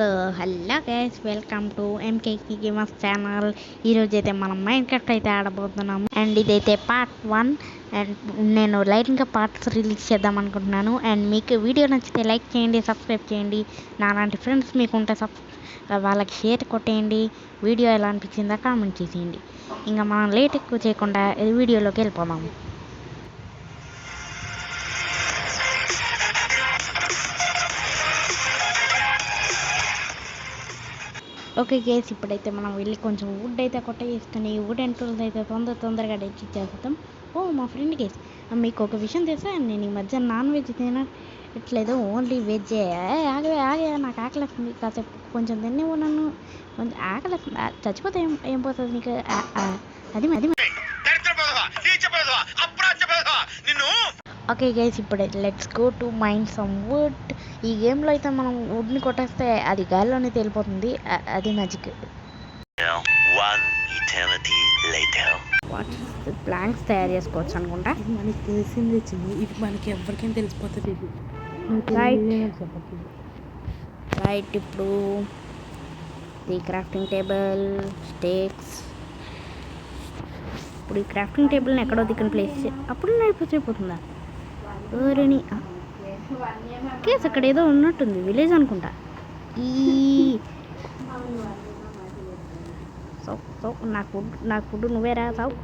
So hello guys, welcome to MKK gamers channel. ఈరోజు అయితే మనం మైండ్ క్రాఫ్ట్ అయితే ఆడబోతున్నాము. అండ్ ఇదైతే పార్ట్ 1. అండ్ నేను లైట్గా పార్ట్స్ రిలీజ్ చేద్దాం అనుకుంటున్నాను. అండ్ మీకు వీడియో నచ్చితే లైక్ చేయండి, సబ్స్క్రైబ్ చేయండి. నాలాంటి ఫ్రెండ్స్ మీకు ఉంటే వాళ్ళకి షేర్ కొట్టేయండి. వీడియో ఎలా అనిపించిందో కామెంట్ చేసేయండి. ఇంకా మనం లేట్ ఎక్కువ చేయకుండా వీడియోలోకి వెళ్ళిపోదాము. ఓకే గేస్, ఇప్పుడైతే మనం వెళ్ళి కొంచెం వుడ్ అయితే కొట్టేసుకుని వుడ్ అండ్ టూల్స్ అయితే తొందరగా తెచ్చిచ్చేస్తాం. ఓ మా ఫ్రెండ్ గేస్, మీకు ఒక విషయం తెలుసా? నేను ఈ మధ్య నాన్ వెజ్ తినట్లేదు, ఓన్లీ వెజ్జే. ఆగే నాకు ఆకలిస్తుంది, కాసేపు కొంచెం తినేవు. నన్ను కొంచెం ఆకలిస్తుంది. చచ్చిపోతే ఏం పోతుంది నీకు? అది ఓకే గైస్, ఇప్పుడు let's go to mine some wood. ఈ గేమ్లో అయితే మనం వుడ్ని కొట్టేస్తే అది గాలిలోనే తేలిపోతుంది. అది మ్యాజిక్. ప్లాంక్స్ తయారు చేసుకోవచ్చు అనుకుంటా. మనకి తెలిసింది వచ్చింది, ఇది మనకి ఎవరికైనా తెలిసిపోతుంది. రైట్ ఇప్పుడు ది క్రాఫ్టింగ్ టేబుల్, స్టేక్స్. ఇప్పుడు ఈ క్రాఫ్టింగ్ టేబుల్ని ఎక్కడో దిక్కున ప్లేస్ అప్పుడు అయిపోతుందా? ఎవరని కేసు అక్కడ ఏదో ఉన్నట్టుంది, విలేజ్ అనుకుంటా. ఈ నాకు ఫుడ్ నువ్వే రా సావు.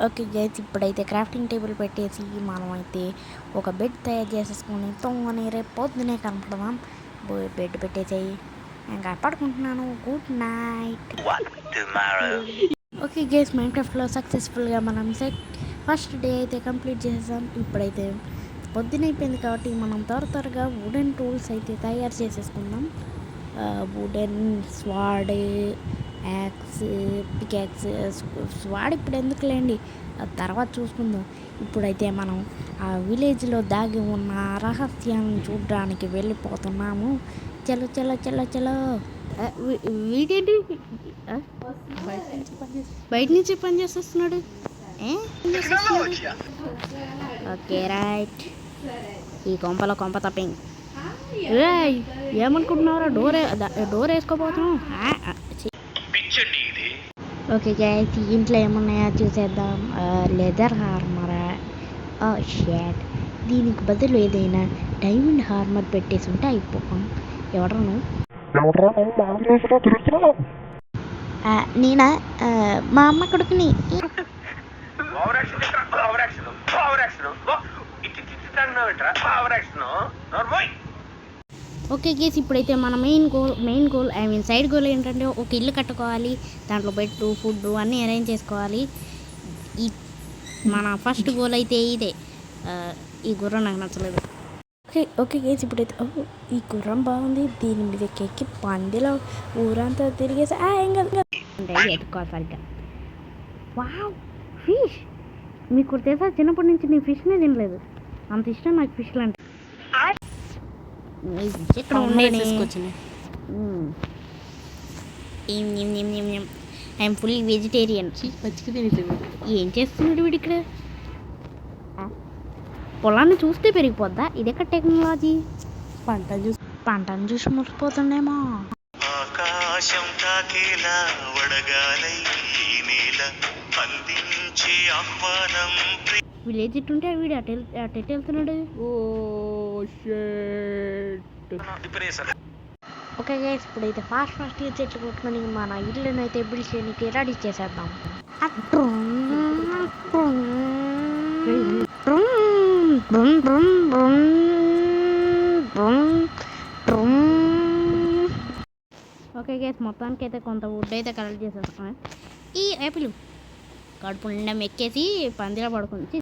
ఓకే గైస్, ఇప్పుడైతే క్రాఫ్టింగ్ టేబుల్ పెట్టేసి మనం అయితే ఒక బెడ్ తయారు చేసేసుకొని తొంగని రేపు పొద్దునే కనపడదాం. బెడ్ పెట్టేసాయి, ఇంకా పడుకుంటున్నాను. Good night. ఓకే గైస్, మైండ్ క్రాఫ్ట్లో సక్సెస్ఫుల్గా మనం ఫస్ట్ డే అయితే కంప్లీట్ చేసేసాం. ఇప్పుడైతే పొద్దునైపోయింది కాబట్టి మనం త్వరగా వుడెన్ టూల్స్ అయితే తయారు చేసేసుకుందాం. Wooden sword, axe, pickaxe. Sword ఇప్పుడు ఎందుకులేండి, తర్వాత చూసుకుందాం. ఇప్పుడైతే మనం ఆ విలేజ్లో దాగి ఉన్న రహస్యాన్ని చూడడానికి వెళ్ళిపోతున్నాము. చలో చలో చలో చలో. వీడేంటి బయట నుంచి పని చేస్తున్నాడు? Okay right. ఈ కొంప తప్పింగ్. ఏమనుకుంటున్నారా? డోర్ వేసుకోపోతున్నాం. ఓకే గైస్, ఇంట్లో ఏమున్నాయో చూసేద్దాం. లెదర్ హార్మరా? షాట్. దీనికి బదులు ఏదైనా డైమండ్ హార్మర్ పెట్టేసి ఉంటే అయిపోతాం. ఎవడను నేనా? మా అమ్మ కొడుకుని. ఓకే గేస్, ఇప్పుడైతే మన మెయిన్ గోల్ సైడ్ గోల్ ఏంటంటే ఒక ఇల్లు కట్టుకోవాలి. దాంట్లో బెడ్, ఫుడ్ అన్నీ అరేంజ్ చేసుకోవాలి. ఈ మన ఫస్ట్ గోల్ అయితే ఇదే. ఈ గుర్రం నాకు నచ్చలేదు. ఓకే గేస్, ఇప్పుడైతే ఈ గుర్రం బాగుంది, దీని మీద ఎక్కి పందిలో ఊరంతా తిరిగేసి ఎత్తుకోవాలి సరిగ్గా. Wow, fish! మీకు తెలుసా, చిన్నప్పటి నుంచి నేను ఫిష్నే తినలేదు, అంత ఇష్టం నాకు ఫిష్లు అంటే. ఇక్కడ ఐఎమ్ ఫుల్లీ వెజిటేరియన్. ఏం చేస్తున్నాడు వీడు ఇక్కడ? పొలాన్ని చూస్తే పెరిగిపోద్దా? ఇది ఎక్కడ టెక్నాలజీ? పంటను చూసి మురిసిపోతుండేమో. ఆకాశం తాకేలా వడగాలై నేల అందించే ఆహ్వానం. విలేజ్ ఇట్టుంటే వీడు అటు వెళ్తున్నాడు. ఓకే గైస్, ఇప్పుడైతే ఫాస్ట్ చెట్లు కొట్టుకొని మన ఇల్లుని అయితే బిల్డ్ చేయడానికి రెడీ చేసేద్దాం. ఓకే గైస్, మొత్తానికి అయితే కొంత వుడ్ అయితే కలెక్ట్ చేసేస్తాం. ఈ యాపిల్ కడుపు నిండా మెక్కేసి పందిలో పడుకుంది.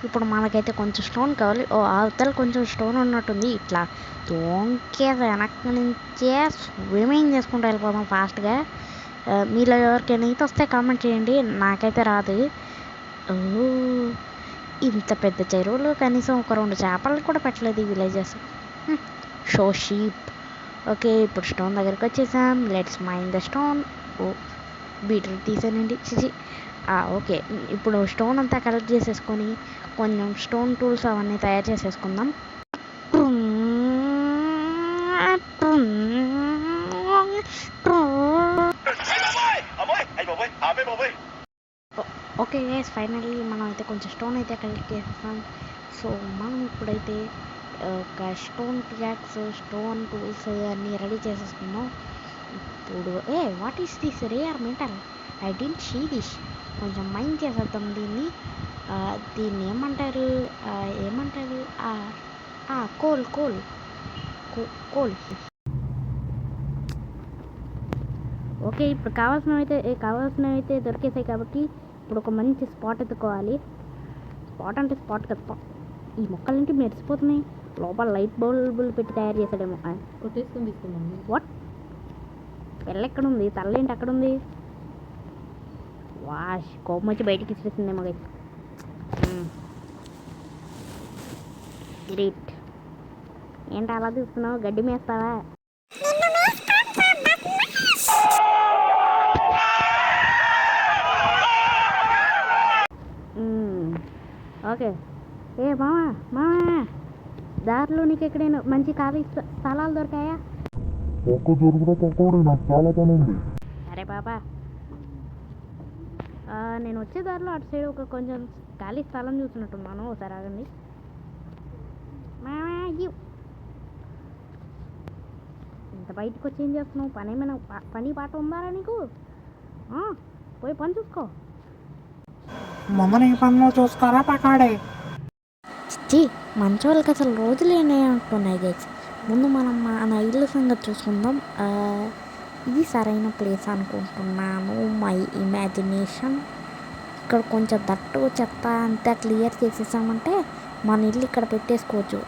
ఇప్పుడు మనకైతే కొంచెం స్టోన్ కావాలి. అవతల కొంచెం స్టోన్ ఉన్నట్టుంది. ఇట్లా తోంకే వెనక్కి నుంచే స్విమ్మింగ్ చేసుకుంటూ వెళ్ళిపోదాం ఫాస్ట్గా. మీలో ఎవరికైనా ఈత వస్తే కామెంట్ చేయండి, నాకైతే రాదు. ఇంత పెద్ద చెరువులు కనీసం ఒక 2 చేపలు కూడా పెట్టలేదు ఈ విలేజెస్. Show sheep. ఓకే, ఇప్పుడు స్టోన్ దగ్గరికి వచ్చేసాం. Let's mine the stone. బీటర్ తీసానండి. ఓకే. ఇప్పుడు స్టోన్ అంతా కలెక్ట్ చేసేసుకొని కొంచెం స్టోన్ టూల్స్ అవన్నీ తయారు చేసేసుకుందాం. ఓకే గైస్, ఫైనల్లీ మనం అయితే కొంచెం స్టోన్ అయితే కలెక్ట్ చేసేసాం. సో మనం ఇప్పుడైతే ఒక స్టోన్ పికాక్స్, స్టోన్ టూల్స్ అన్నీ రెడీ చేసేసుకున్నాం. ఇప్పుడు what is this rare metal? I don't see this. కొంచెం మైండ్ చేసేద్దాం దీన్ని. దీన్ని ఏమంటారు? Coal coal coal. ఓకే, ఇప్పుడు కావాల్సినవి అయితే దొరికేసాయి కాబట్టి ఇప్పుడు ఒక మంచి స్పాట్ ఎత్తుకోవాలి. స్పాట్ అంటే స్పాట్ కదా, ఈ మొక్కలంటే మెరిసిపోతున్నాయి. లోపల లైట్ బల్బులు పెట్టి తయారు చేశాడేమో. కొట్టేసుకొని తీసుకున్నాం. వాట్? ఎక్కడుంది? తల్లేంటి అక్కడ ఉంది? వాష్, కోపం వచ్చి బయటికి ఇచ్చేసిందేమో గైస్. గ్రేట్. ఏంటి అలా చూస్తున్నావు? గడ్డి మేస్తావా? ఓకే. మామా దారిలో నీకు ఎక్కడైనా మంచి ఖాళీ స్థలాలు దొరికాయా? అరే బాబా, నేను వచ్చే దారిలో అటు సైడ్ ఒక కొంచెం ఖాళీ స్థలం చూసినట్టున్నాను. ఒకసారి ఆగండి. ఇంత బయటకు వచ్చి ఏం చేస్తున్నావు? పని పాట ఉందారా నీకు? పోయి పని చూసుకో. మమ్మల్ని పనులు చూసుకోరా పకాడే. చిచ్చి, మంచోళ్ళకి అసలు రోజులేనే అంటున్నాయి గైస్. ముందు మనం మన ఇల్లు సంగతి చూసుకుందాం. ఇది సరైన ప్లేస్ అనుకుంటున్నాను, మై ఇమాజినేషన్. ఇక్కడ కొంచెం దట్టు చెత్త అంతా క్లియర్ చేసేసామంటే మన ఇల్లు ఇక్కడ పెట్టేసుకోవచ్చు.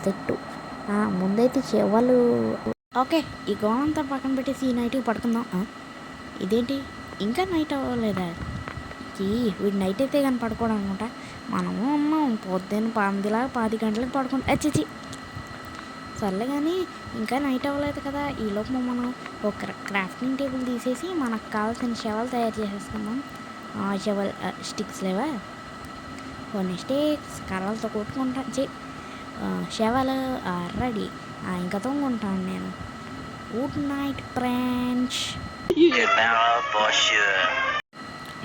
సెట్టు ముందైతే చెవలు. ఓకే, ఈ గోనంతా పక్కన పెట్టేసి ఈ నైట్కి పడుకుందాం. ఇదేంటి ఇంకా నైట్ అవ్వలేదా? వీడు నైట్ అయితే కానీ పడుకోవడం అనమాట. మనము ఉన్నాం పొద్దున్న 10 గంటలకు పడుకుంటాం. చిచి, సర్లే కానీ ఇంకా నైట్ అవ్వలేదు కదా. ఈలోపు మనం ఒక క్రాఫ్టింగ్ టేబుల్ తీసేసి మనకు కావాల్సిన షవల్ తయారు చేసేసుకుందాం. షవల్ స్టిక్స్ లేవా? కొన్ని స్టిక్స్ కర్రలతో కొట్టుకుంటాను. Shovel ready. ఇంకా తొంగుంటాను నేను. Good night friends.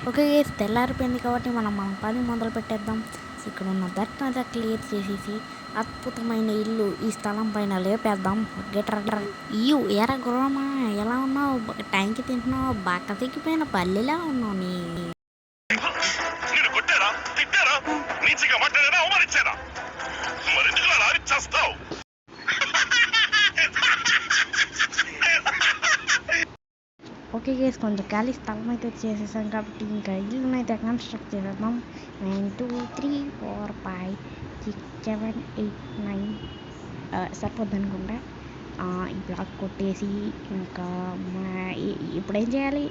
ఓకే, తెల్లారిపోయింది కాబట్టి మనం పని మొదలు పెట్టేద్దాం. ఇక్కడ ఉన్న దట్టంతా క్లియర్ చేసేసి అద్భుతమైన ఇల్లు ఈ స్థలం పైన లేపేద్దాం. ఎరా గుర్రమా, ఎలా ఉన్నావు? టైంకి తింటున్నావు? బాగా తిక్కిపోయిన పల్లెలా ఉన్నావు. ఓకే గైస్, కొంచెం ఖాళీ స్థలం అయితే చేసేసాం కాబట్టి ఇంకా ఇల్లుని అయితే కన్స్ట్రక్ట్ చేసేద్దాం. 1 2 3 4 5 6 7 8 9 సరిపోద్ది అనుకుంటా. ఈ బ్లాక్ కొట్టేసి ఇంకా ఇప్పుడు ఏం చేయాలి?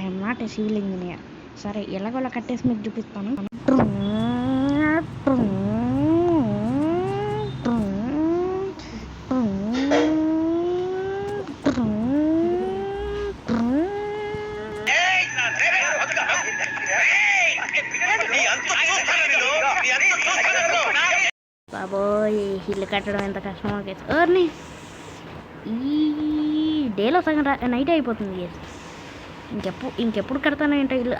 I'm not a civil engineer. సరే, ఎలాగోలా కట్టేసి మీకు చూపిస్తాను. బాబోయ్, ఇల్లు కట్టడం ఎంత కష్టమో గేస్. ఈ డేలో సగం నైట్ అయిపోతుంది గేస్. ఇంకెప్పుడు కడతాను ఏంటో ఇల్లు.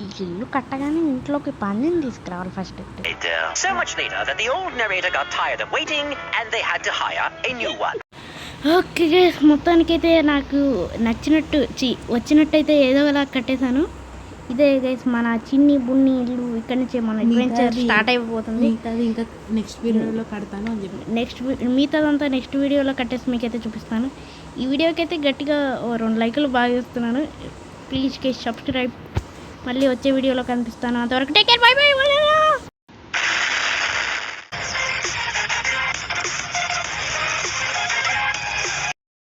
ఈ ఇల్లు కట్టగానే ఇంట్లోకి పందిని తీసుకురావాలి first. So much later that the old narrator got tired of waiting and they had to hire a new one. Okay guys, మొత్తానికైతే నాకు వచ్చినట్టయితే ఏదో అలా కట్టేశాను. ఇదే గైస్ మన చిన్ని బున్ని ఇల్లు. ఇక్కడ నుంచే మన అడ్వెంచర్ స్టార్ట్ అయిపోతుంది. ఇంకా నెక్స్ట్ వీడియోలో కడతాను అని చెప్పి మిగతాదంతా నెక్స్ట్ వీడియోలో కట్టేసి మీకైతే చూపిస్తాను. ఈ వీడియోకి అయితే గట్టిగా 2 లైకులు బాగా ఇస్తున్నాను. Please subscribe. మళ్ళీ వచ్చే వీడియోలో కనిపిస్తాను. అంతవరకు టేక్ కేర్, బై బై.